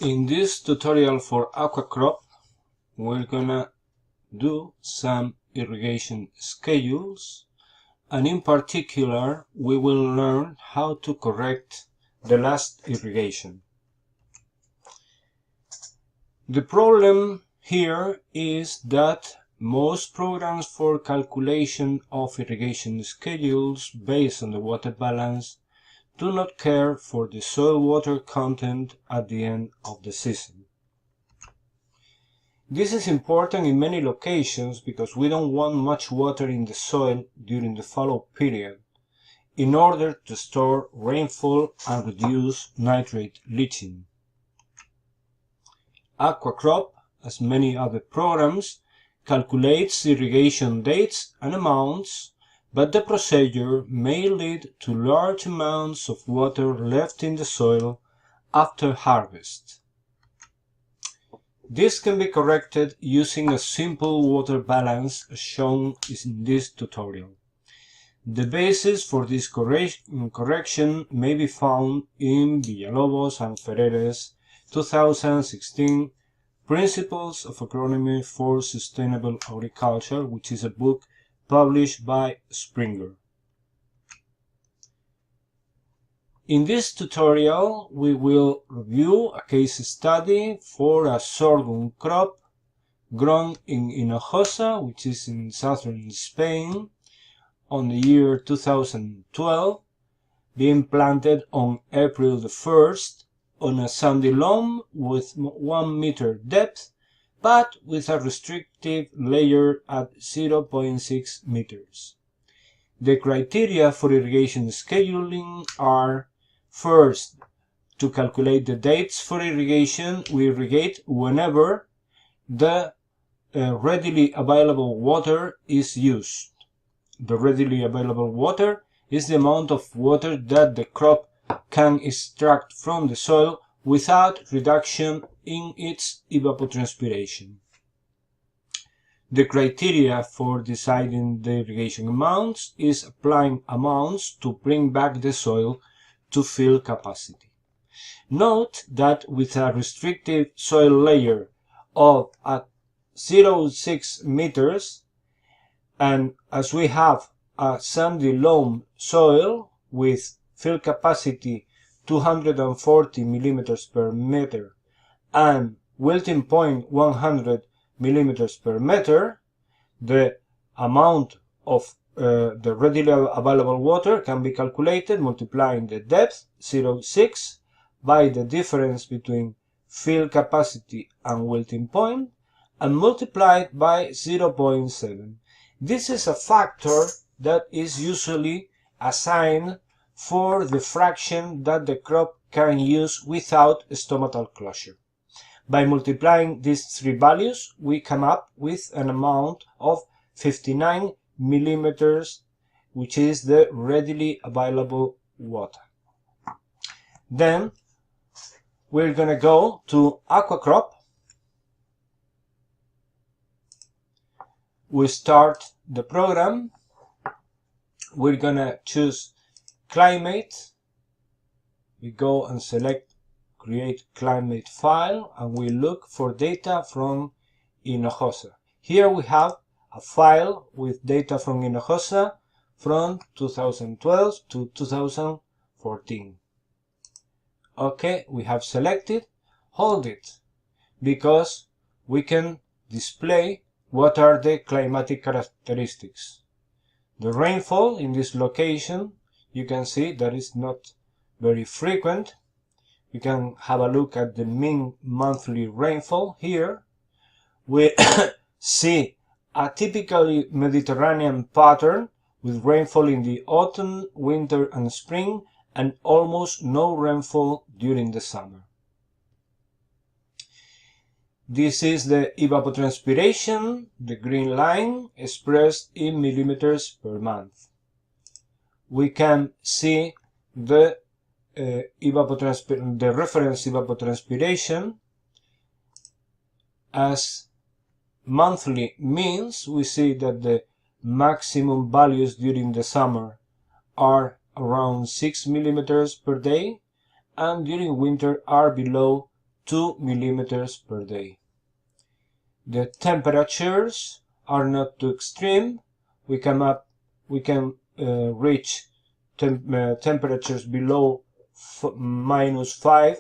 In this tutorial for AquaCrop, we're gonna do some irrigation schedules, and in particular we will learn how to correct the last irrigation. The problem here is that most programs for calculation of irrigation schedules based on the water balance do not care for the soil water content at the end of the season. This is important in many locations because we don't want much water in the soil during the fallow period in order to store rainfall and reduce nitrate leaching. AquaCrop, as many other programs, calculates irrigation dates and amounts, but the procedure may lead to large amounts of water left in the soil after harvest. This can be corrected using a simple water balance as shown in this tutorial. The basis for this correction may be found in Villalobos and Ferreres' 2016 Principles of Agronomy for Sustainable Agriculture, which is a book published by Springer. In this tutorial, we will review a case study for a sorghum crop grown in Hinojosa, which is in southern Spain, on the year 2012, being planted on April the 1st on a sandy loam with 1 meter depth, but with a restrictive layer at 0.6 meters. The criteria for irrigation scheduling are: first, to calculate the dates for irrigation, we irrigate whenever the readily available water is used. The readily available water is the amount of water that the crop can extract from the soil without reduction in its evapotranspiration. The criteria for deciding the irrigation amounts is applying amounts to bring back the soil to fill capacity. Note that with a restrictive soil layer of 0.6 meters, and as we have a sandy loam soil with fill capacity 240 millimeters per meter and wilting point 100 millimeters per meter, the amount of the readily available water can be calculated multiplying the depth 0.6 by the difference between fill capacity and wilting point and multiplied by 0.7. This is a factor that is usually assigned for the fraction that the crop can use without stomatal closure. By multiplying these three values, we come up with an amount of 59 millimeters, which is the readily available water. Then we're going to go to AquaCrop. We start the program. We're going to choose climate. We go and select create climate file, and we look for data from Hinojosa. Here we have a file with data from Hinojosa from 2012 to 2014. Okay, we have selected. Hold it, because we can display what are the climatic characteristics. The rainfall in this location, you can see that is not very frequent. We can have a look at the mean monthly rainfall here. We see a typically Mediterranean pattern with rainfall in the autumn, winter and spring, and almost no rainfall during the summer. This is the evapotranspiration, the green line, expressed in millimeters per month. We can see the reference evapotranspiration as monthly means. We see that the maximum values during the summer are around 6 millimeters per day, and during winter are below 2 millimeters per day. The temperatures are not too extreme. We can reach temperatures below -5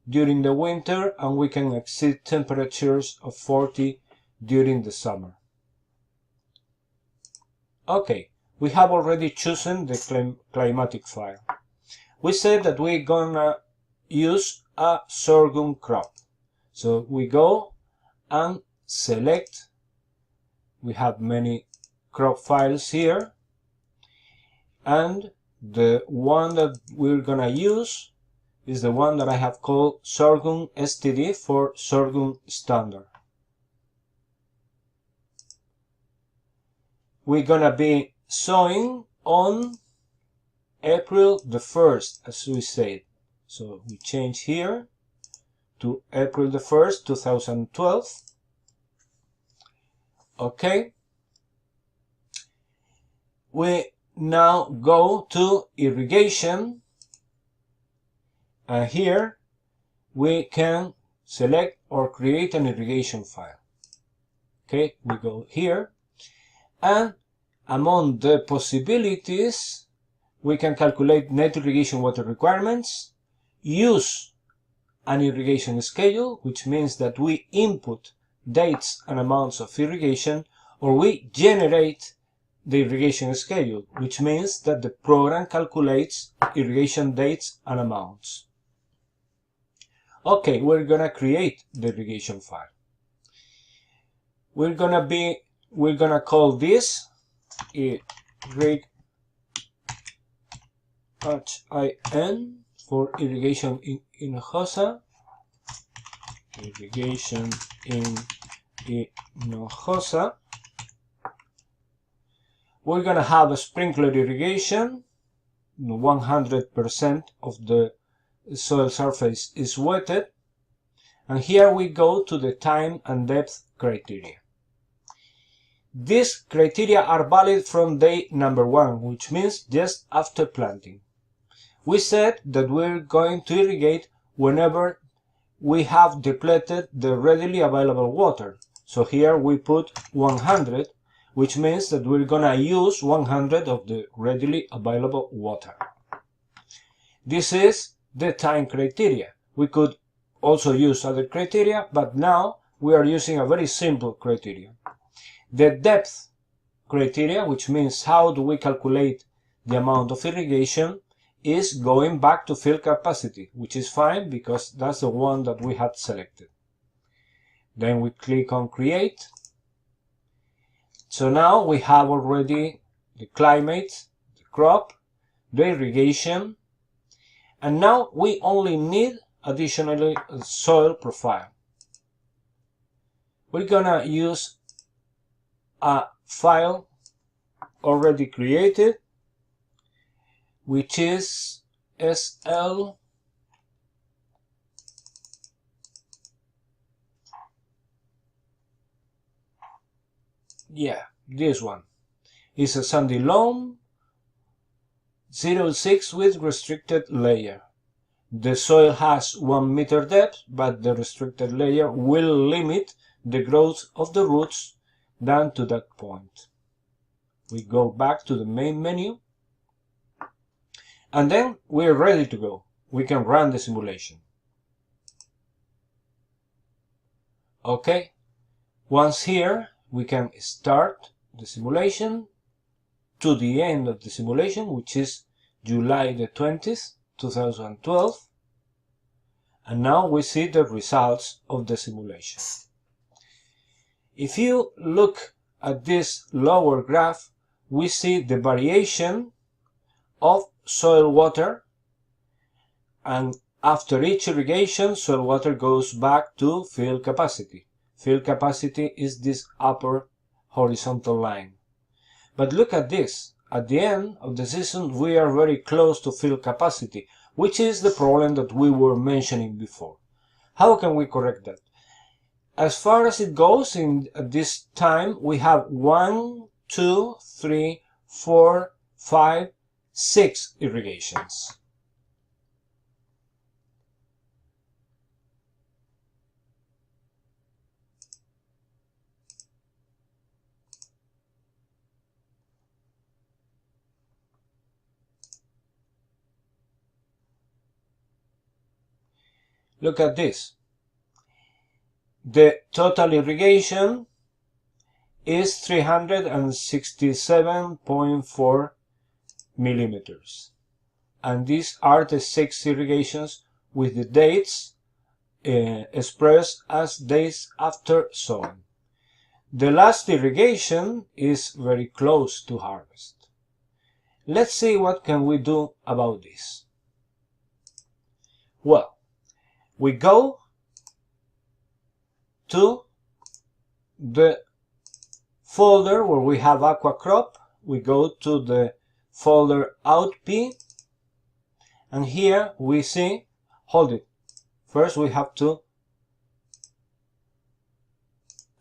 during the winter, and we can exceed temperatures of 40 during the summer. Okay, we have already chosen the climatic file. We said that we're gonna use a sorghum crop. So we go and select. We have many crop files here, and the one that we're gonna use is the one that I have called sorghum std for sorghum standard. We're gonna be sowing on April the 1st, as we said. So we change here to April the 1st, 2012. Okay. We now go to irrigation, and here we can select or create an irrigation file. Okay, we go here, and among the possibilities, we can calculate net irrigation water requirements, use an irrigation schedule, which means that we input dates and amounts of irrigation, or we generate the irrigation schedule, which means that the program calculates irrigation dates and amounts. Okay, we're gonna create the irrigation file. We're gonna call this irrig HIN for irrigation in Hinojosa. Irrigation in Hinojosa. We're gonna have a sprinkler irrigation. 100% of the soil surface is wetted. And here we go to the time and depth criteria. These criteria are valid from day number 1, which means just after planting. We said that we're going to irrigate whenever we have depleted the readily available water. So here we put 100, which means that we're gonna use 100 of the readily available water. This is the time criteria. We could also use other criteria, but now we are using a very simple criteria. The depth criteria, which means how do we calculate the amount of irrigation, is going back to field capacity, which is fine because that's the one that we had selected. Then we click on create. So now we have already the climate, the crop, the irrigation, and now we only need additionally a soil profile. We're gonna use a file already created, which is SL this one is a sandy loam 06 with restricted layer. The soil has 1 meter depth, but the restricted layer will limit the growth of the roots down to that point. We go back to the main menu, and then we're ready to go. We can run the simulation. Okay, once here, we can start the simulation to the end of the simulation, which is July the 20th, 2012. And now we see the results of the simulation. If you look at this lower graph, we see the variation of soil water, and after each irrigation, soil water goes back to field capacity. Field capacity is this upper horizontal line. But look at this. At the end of the season, we are very close to field capacity, which is the problem that we were mentioning before. How can we correct that? As far as it goes, at this time, we have 1, 2, 3, 4, 5, 6 irrigations. Look at this. The total irrigation is 367.4 millimeters. And these are the 6 irrigations with the dates expressed as days after sowing. The last irrigation is very close to harvest. Let's see what can we do about this. Well, we go to the folder where we have AquaCrop. We go to the folder outp, and here we see, hold it, first we have to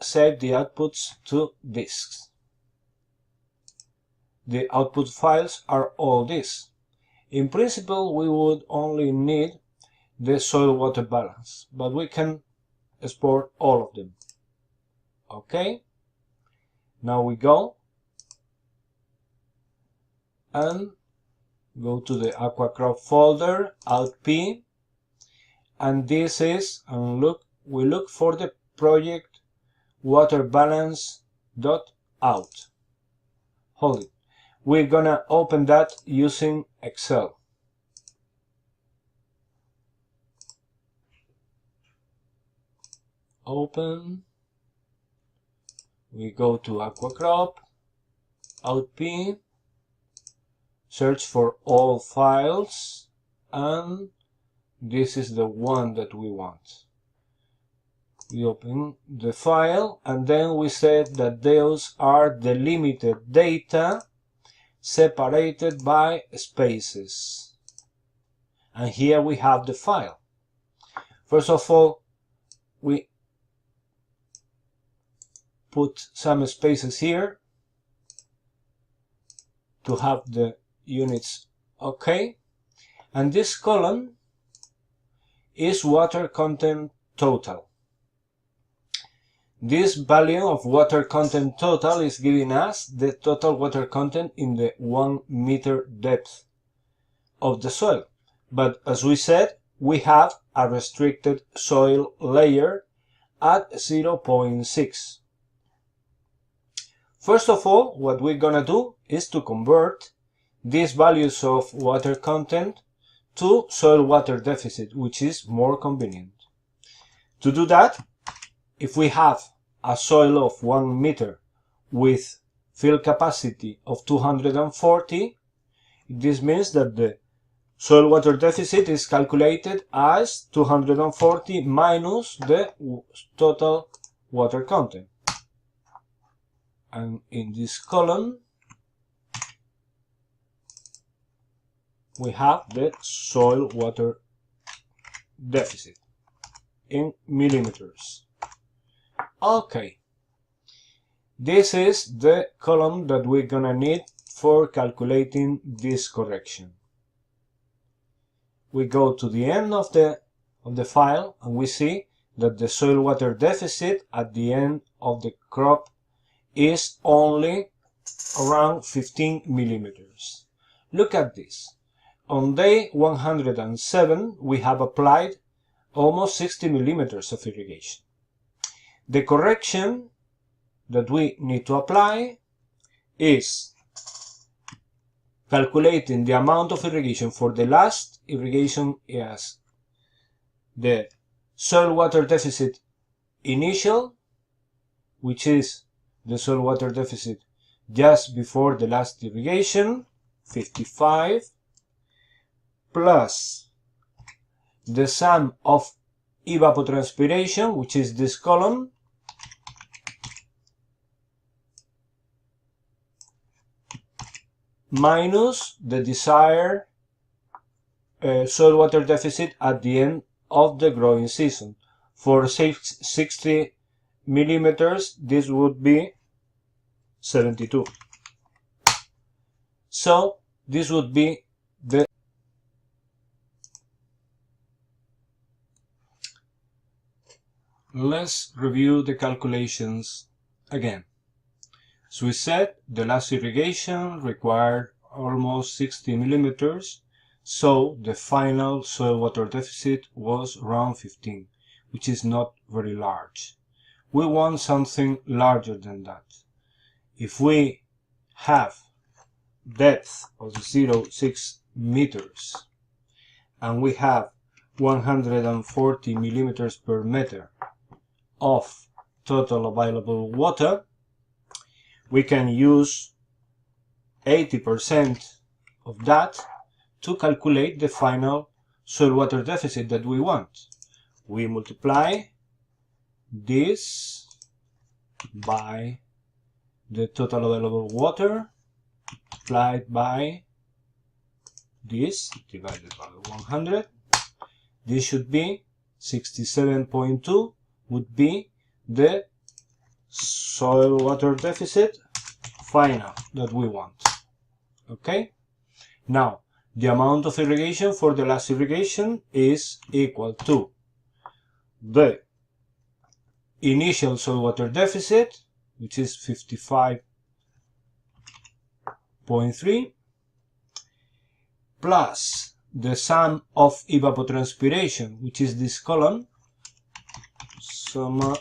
save the outputs to disks. The output files are all this. In principle, we would only need the soil-water balance, but we can export all of them. Okay, now we go and go to the AquaCrop folder, outp, and this is, and we look for the project waterbalance.out. Hold it. We're gonna open that using Excel. Open. We go to AquaCrop, outp, search for all files, and this is the one that we want. We open the file, and then we said that those are delimited data separated by spaces. And here we have the file. First of all, we put some spaces here to have the units okay. And this column is water content total. This value of water content total is giving us the total water content in the 1 meter depth of the soil. But as we said, we have a restricted soil layer at 0.6. First of all, what we're gonna do is to convert these values of water content to soil water deficit, which is more convenient. To do that, if we have a soil of 1 meter with fill capacity of 240, this means that the soil water deficit is calculated as 240 minus the total water content. And in this column, we have the soil water deficit in millimeters. Okay, this is the column that we're gonna need for calculating this correction. We go to the end of the file, and we see that the soil water deficit at the end of the crop is only around 15 millimeters. Look at this. On day 107, we have applied almost 60 millimeters of irrigation. The correction that we need to apply is calculating the amount of irrigation for the last irrigation as the soil water deficit initial, which is the soil water deficit just before the last irrigation, 55, plus the sum of evapotranspiration, which is this column, minus the desired soil water deficit at the end of the growing season. For 60 millimeters, this would be 72. So this would be the Let's review the calculations again. As we said, the last irrigation required almost 60 millimeters, so the final soil water deficit was around 15, which is not very large. We want something larger than that. If we have depth of 0.6 meters and we have 140 millimeters per meter of total available water, we can use 80% of that to calculate the final soil water deficit that we want. We multiply this by the total available water multiplied by this divided by 100. This should be 67.2 would be the soil water deficit final that we want. Okay, now the amount of irrigation for the last irrigation is equal to the initial soil water deficit, which is 55.3, plus the sum of evapotranspiration, which is this column, sum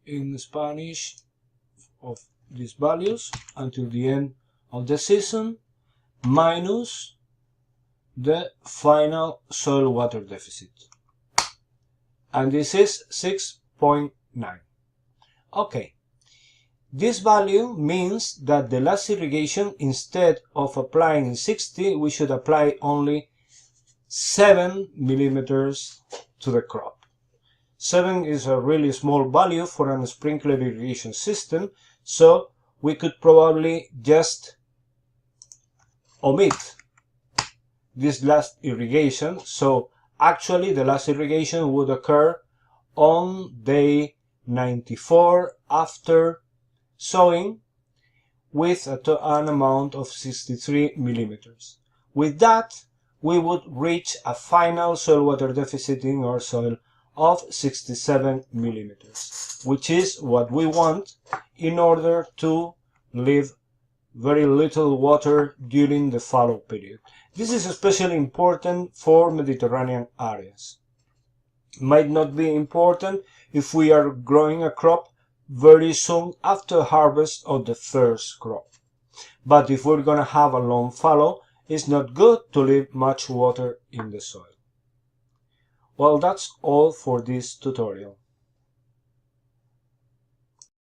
in Spanish of these values until the end of the season, minus the final soil water deficit. And this is 6.9. Okay. This value means that the last irrigation, instead of applying 60, we should apply only 7 millimeters to the crop. 7 is a really small value for a sprinkler irrigation system, so we could probably just omit this last irrigation. So actually the last irrigation would occur on day 94 after sowing with an amount of 63 millimeters. With that, we would reach a final soil water deficit in our soil of 67 millimeters, which is what we want in order to leave very little water during the fallow period. This is especially important for Mediterranean areas. It might not be important if we are growing a crop very soon after harvest of the first crop. But if we're going to have a long fallow, it's not good to leave much water in the soil. Well, that's all for this tutorial.